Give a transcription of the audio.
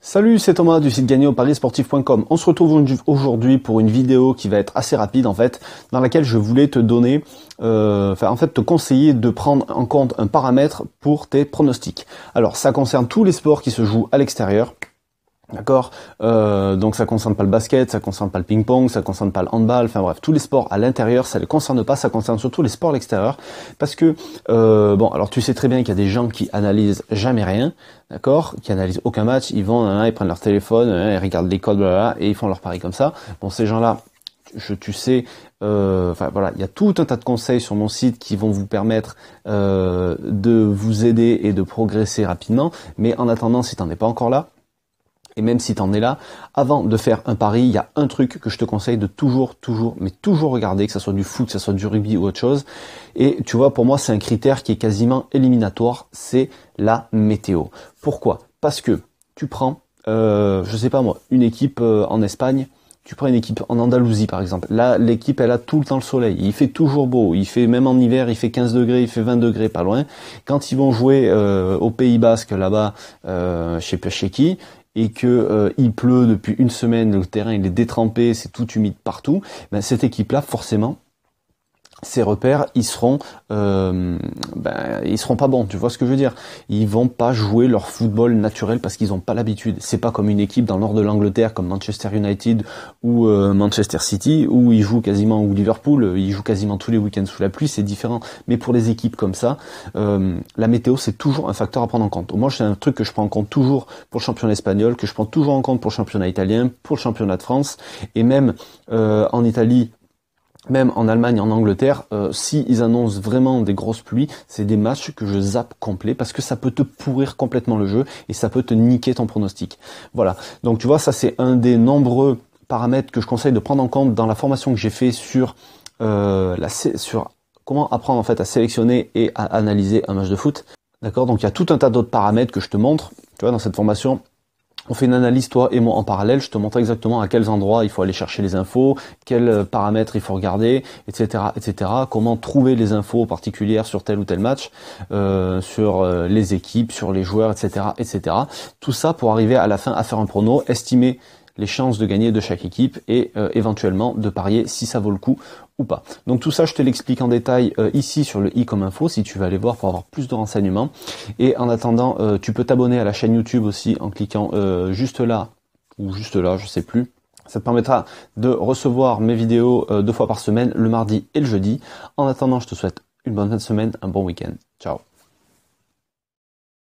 Salut, c'est Thomas du site gagneraupariesportif.com. On se retrouve aujourd'hui pour une vidéo qui va être assez rapide en fait, dans laquelle je voulais te donner, te conseiller de prendre en compte un paramètre pour tes pronostics. Alors, ça concerne tous les sports qui se jouent à l'extérieur. D'accord, donc ça concerne pas le basket, ça concerne pas le ping-pong, ça concerne pas le handball, enfin bref, tous les sports à l'intérieur, ça les concerne pas, ça concerne surtout les sports à l'extérieur, parce que alors tu sais très bien qu'il y a des gens qui analysent jamais rien, d'accord, qui analysent aucun match, ils vont, ils prennent leur téléphone, ils regardent les codes, blablabla, et ils font leur pari comme ça. Bon, ces gens-là, il y a tout un tas de conseils sur mon site qui vont vous permettre de vous aider et de progresser rapidement, mais en attendant, si t'en es pas encore là, et même si t'en es là, avant de faire un pari, il y a un truc que je te conseille de toujours regarder, que ça soit du foot, que ça soit du rugby ou autre chose. Et tu vois, pour moi, c'est un critère qui est quasiment éliminatoire, c'est la météo. Pourquoi? Parce que tu prends, une équipe en Espagne, tu prends une équipe en Andalousie par exemple. Là, l'équipe, elle a tout le temps le soleil. Il fait toujours beau. Il fait, même en hiver, il fait 15 degrés, il fait 20 degrés, pas loin. Quand ils vont jouer au Pays Basque, là-bas, je sais pas chez qui, et que il pleut depuis une semaine, le terrain il est détrempé, c'est tout humide partout, ben cette équipe-là, forcément, ces repères, ils seront pas bons, tu vois ce que je veux dire. Ils vont pas jouer leur football naturel parce qu'ils ont pas l'habitude. C'est pas comme une équipe dans le nord de l'Angleterre comme Manchester United ou Manchester City où ils jouent quasiment, ou Liverpool, ils jouent quasiment tous les week-ends sous la pluie, c'est différent. Mais pour les équipes comme ça, la météo c'est toujours un facteur à prendre en compte. Moi c'est un truc que je prends en compte toujours pour le championnat espagnol, que je prends toujours en compte pour le championnat italien, pour le championnat de France, et même en Italie, même en Allemagne, en Angleterre, si ils annoncent vraiment des grosses pluies, c'est des matchs que je zappe complet parce que ça peut te pourrir complètement le jeu et ça peut te niquer ton pronostic. Voilà. Donc tu vois, ça c'est un des nombreux paramètres que je conseille de prendre en compte dans la formation que j'ai fait sur sur comment apprendre en fait à sélectionner et à analyser un match de foot. D'accord? Donc il y a tout un tas d'autres paramètres que je te montre, tu vois, dans cette formation. On fait une analyse, toi et moi, en parallèle. Je te montre exactement à quels endroits il faut aller chercher les infos, quels paramètres il faut regarder, etc., etc. Comment trouver les infos particulières sur tel ou tel match, sur les équipes, sur les joueurs, etc., etc. Tout ça pour arriver à la fin à faire un prono, estimer les chances de gagner de chaque équipe et éventuellement de parier si ça vaut le coup ou pas. Donc tout ça, je te l'explique en détail ici sur le i comme info, si tu veux aller voir pour avoir plus de renseignements. Et en attendant, tu peux t'abonner à la chaîne YouTube aussi en cliquant juste là, ou juste là, je sais plus. Ça te permettra de recevoir mes vidéos 2 fois par semaine, le mardi et le jeudi. En attendant, je te souhaite une bonne fin de semaine, un bon week-end. Ciao.